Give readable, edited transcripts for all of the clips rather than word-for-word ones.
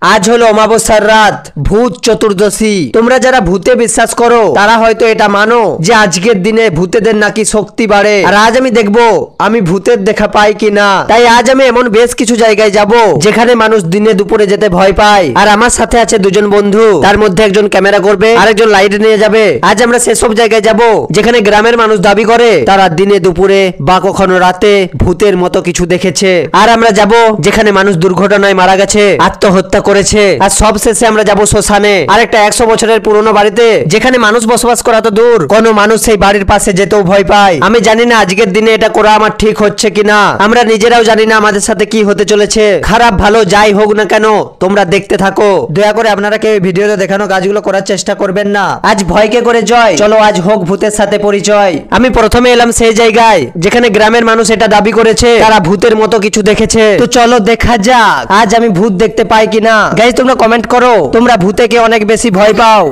আজ হলো অমাবস্যার রাত, ভূত চতুর্দশী। তোমরা যারা ভূতে বিশ্বাস করো তারা হয়তো এটা মানো যে আজকের দিনে ভূতেদের নাকি শক্তি বাড়ে। আর আজ আমি দেখবো আমি ভূতের দেখা পাই কিনা। তাই আজ আমি এমন বেশ কিছু জায়গায় যাব যেখানে মানুষ দিনে দুপুরে যেতে ভয় পায়। আর আমার সাথে আছে দুজন বন্ধু, তার মধ্যে একজন ক্যামেরা করবে আর একজন লাইট নিয়ে যাবে। আজ আমরা সেসব জায়গায় যাব যেখানে গ্রামের মানুষ দাবি করে তারা দিনে দুপুরে বা কখনো রাতে ভূতের মতো কিছু দেখেছে। আর আমরা যাব যেখানে মানুষ দুর্ঘটনায় মারা গেছে, আত্মহত্যা করেছে। আর সব শেষে আমরা যাব শ্মশানে, আর একটা 100 বছরের পুরনো বাড়িতে যেখানে মানুষ বসবাস করা তো দূর, কোনো মানুষ সেই বাড়ির পাশে যেতেও ভয় পায়। আমি জানি না আজকের দিনে এটা করা আমার ঠিক হচ্ছে কিনা, আমরা নিজেরাও জানি না আমাদের সাথে কি হতে চলেছে। খারাপ ভালো যাই হোক না কেন তোমরা দেখতে থাকো। দয়া করে আপনারা কেউ ভিডিওতে দেখানো কাজগুলো করার চেষ্টা করবেন না। আজ ভয়কে করে জয়, চলো আজ হোক ভূতের সাথে পরিচয়। আমি প্রথমে এলাম সেই জায়গায় যেখানে গ্রামের মানুষ এটা দাবি করেছে তারা ভূতের মতো কিছু দেখেছে। তো চলো দেখা যাক আজ আমি ভূত দেখতে পাই কিনা। গাইস তোমরা কমেন্ট করো তোমরা ভূতেকে অনেক বেশি ভয় পাও।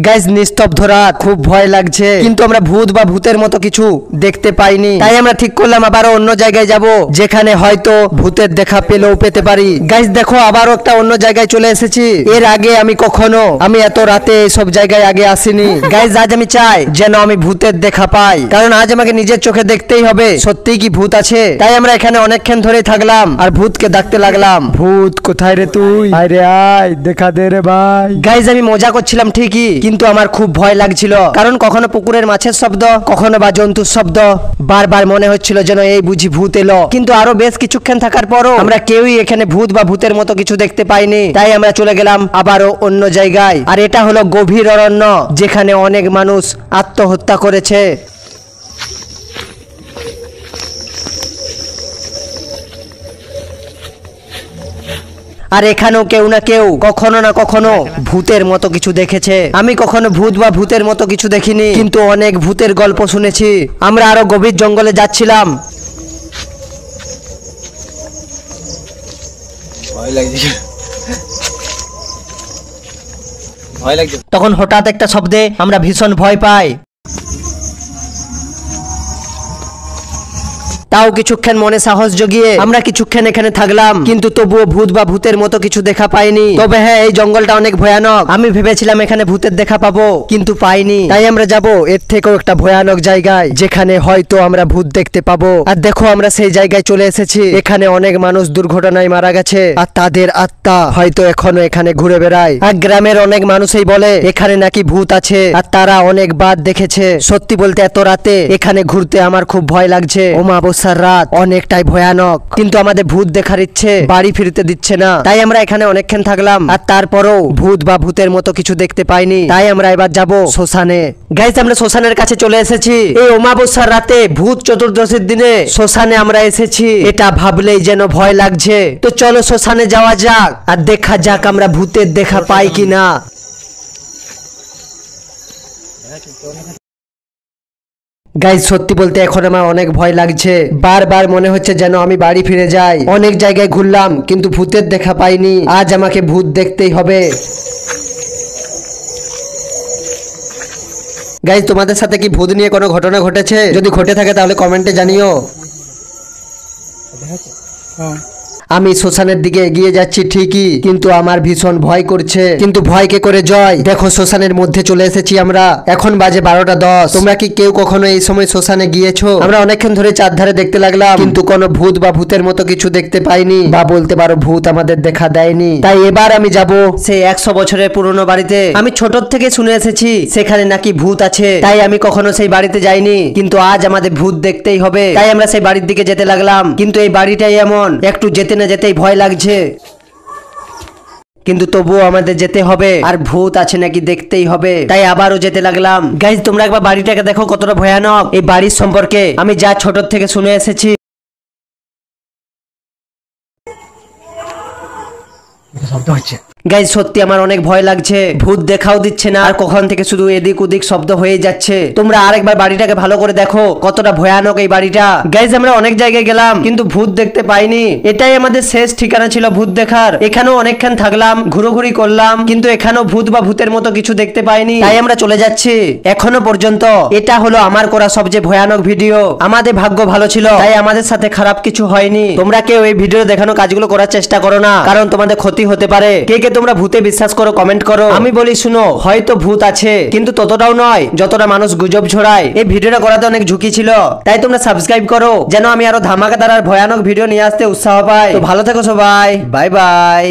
গাইস নিস্তব্ধ রাত, খুব ভয় লাগছে, কিন্তু আমরা ভূত বা ভূতের মতো কিছু দেখতে পাইনি। তাই আমরা ঠিক করলাম আবারও অন্য জায়গায় যাব যেখানে হয়তো ভূতের দেখা পেলেও পেতে পারি। গাইস দেখো আবারও একটা অন্য জায়গায় চলে এসেছি। এর আগে আমি এত রাতে এইসব জায়গায় আগে আসিনি। গাইস আজ আমি চাই যেন আমি ভূতের দেখা পাই, কারণ আজ আমাকে নিজের চোখে দেখতেই হবে সত্যিই কি ভূত আছে। তাই আমরা এখানে অনেকক্ষণ ধরে থাকলাম আর ভূতকে ডাকতে লাগলাম, ভূত কোথায় রে তুই, আয় রে আয়, দেখা দে রে ভাই। গাইস আমি মজা করছিলাম ঠিকই, কিন্তু আমার খুব ভয় লাগছিল, কারণ কখনো পুকুরের মাছের শব্দ, কখনো বা জন্তুর শব্দ। বারবার মনে হচ্ছিল যেন এই বুঝি ভূত এলো। কিন্তু আরো বেশ কিছুক্ষণ থাকার পরও আমরা কেউই এখানে ভূত বা ভূতের মতো কিছু দেখতে পাইনি। তাই আমরা চলে গেলাম আবারও অন্য জায়গায়। আর এটা হলো গভীর অরণ্য যেখানে অনেক মানুষ আত্মহত্যা করেছে। আর এখানেও কেউ না কেউ কখনো না কখনো ভূতের মতো কিছু দেখেছে। আমি কখনো ভূত বা ভূতের মতো কিছু দেখিনি, কিন্তু অনেক ভূতের গল্প শুনেছি। আমরা আরো গভীর জঙ্গলে যাচ্ছিলাম। তখন হঠাৎ একটা শব্দে আমরা ভীষণ ভয় পাই। তাও কিছুক্ষণ মনে সাহস জগিয়ে আমরা কিছুক্ষণ এখানে থাকলাম, কিন্তু তবুও ভূত বা ভূতের মতো কিছু দেখা পাইনি। তবে হ্যাঁ, এই জঙ্গলটা অনেক ভয়ানক। আমি ভেবেছিলাম এখানে ভূতের দেখা পাবো, কিন্তু পাইনি। তাই আমরা যাব এর থেকেও একটা ভয়ানক জায়গায় যেখানে হয়তো আমরা ভূত দেখতে পাবো। আর দেখো আমরা সেই জায়গায় চলে এসেছি। এখানে অনেক মানুষ দুর্ঘটনায় মারা গেছে আর তাদের আত্মা হয়তো এখনো এখানে ঘুরে বেড়ায়। আর গ্রামের অনেক মানুষই বলে এখানে নাকি ভূত আছে আর তারা অনেকবার দেখেছে। সত্যি বলতে এত রাতে এখানে ঘুরতে আমার খুব ভয় লাগছে। অমাবস্যার রাত অনেকটাই ভয়ানক, কিন্তু আমাদের ভূত দেখার ইচ্ছে বাড়ি ফিরতে দিচ্ছে না। তাই আমরা এখানে অনেকক্ষণ থাকলাম আর তারপরও ভূত বা ভূতের মতো কিছু দেখতে পাইনি। তাই আমরা এবার যাব শ্মশানে। গাইস আমরা শ্মশানের কাছে চলে এসেছি। এই অমাবস্যার রাতে ভূত চতুর্দশীর দিনে শ্মশানে আমরা এসেছি, এটা ভাবলেই যেন ভয় লাগছে। তো চলো শ্মশানে যাওয়া যাক আর দেখা যাক আমরা ভূতের দেখা পাই কিনা। গাইজ সত্যি বলতে এখন আমার অনেক ভয় লাগছে। বারবার মনে হচ্ছে যেন আমি বাড়ি ফিরে যাই। অনেক জায়গায় ঘুরলাম কিন্তু ভূতের দেখা পাইনি। আজ আমাকে ভূত দেখতেই হবে। গাইজ তোমাদের সাথে কি ভূত নিয়ে কোনো ঘটনা ঘটেছে? যদি ঘটে থাকে তাহলে কমেন্টে জানিও। আমি শ্মশানের দিকে এগিয়ে যাচ্ছি ঠিকই, কিন্তু আমার ভীষণ ভয় করছে। কিন্তু ভয়কে করে জয়। দেখো শ্মশানের মধ্যে চলে এসেছি আমরা। এখন বাজে 12:10। তোমরা কি কেউ কখনো এই সময় শ্মশানে গিয়েছো? আমরা অনেকক্ষণ ধরে চারধারে দেখতে লাগলাম, কিন্তু কোনো ভূত বা ভূতের মতো কিছু দেখতে পাইনি, বা বলতে পারো ভূত আমাদের দেখা দেয়নি। তাই এবার আমি যাব সেই 100 বছরের পুরনো বাড়িতে। আমি ছোট থেকে শুনে এসেছি সেখানে নাকি ভূত আছে। তাই আমি কখনো সেই বাড়িতে যাইনি, কিন্তু আজ আমাদের ভূত দেখতেই হবে। তাই আমরা সেই বাড়ির দিকে যেতে লাগলাম, কিন্তু এই বাড়িটাই এমন একটু যেতে না যেতেই ভয় লাগছে। কিন্তু তবুও আমাদের যেতে হবে, আর ভূত আছে নাকি দেখতেই হবে। তাই আবারও যেতে লাগলাম। গাইজ তোমরা একবার বাড়িটাকে দেখো কতটা ভয়ানক। এই বাড়ির সম্পর্কে আমি যা ছোট থেকে শুনে এসেছি। গাইজ সত্যি আমার অনেক ভয় লাগছে, ভূত দেখাও দিচ্ছে না আর কখন থেকে শুধু এদিক ওদিক শব্দ হয়ে যাচ্ছে। তোমরা আরেকবার বাড়িটাকে ভালো করে দেখো কতটা ভয়ানক এই বাড়িটা। গাইজ আমরা অনেক জায়গায় গেলাম কিন্তু ভূত দেখতে পাইনি, এটাই আমাদের শেষ ঠিকানা ছিল ভূত দেখার। এখানেও অনেকক্ষণ থাকলাম, ঘুরোঘুরি করলাম কিন্তু এখানেও ভূত বা ভূতের মতো কিছু দেখতে পাইনি, তাই আমরা চলে যাচ্ছি। এখনো পর্যন্ত এটা হলো আমার করা সবচেয়ে ভয়ানক ভিডিও। আমাদের ভাগ্য ভালো ছিল তাই আমাদের সাথে খারাপ কিছু হয়নি। তোমরা কেউ এই ভিডিও দেখানো কাজগুলো করার চেষ্টা করো না, কারণ তোমাদের ক্ষতি হতে পারে। কে কে তোমরা ভূতে বিশ্বাস করো কমেন্ট করো। আমি বলি শুনো, হয়তো ভূত আছে কিন্তু ততটাও নয় যতটা মানুষ গুজব ছড়ায়। এই ভিডিওটা করাতে অনেক ঝুঁকি ছিল, তাই তোমরা সাবস্ক্রাইব করো যেন আমি আরো ধামাকাদার আর ভয়ানক ভিডিও নিয়ে আসতে উৎসাহ পাই। তো ভালো থেকো সবাই, বাই বাই।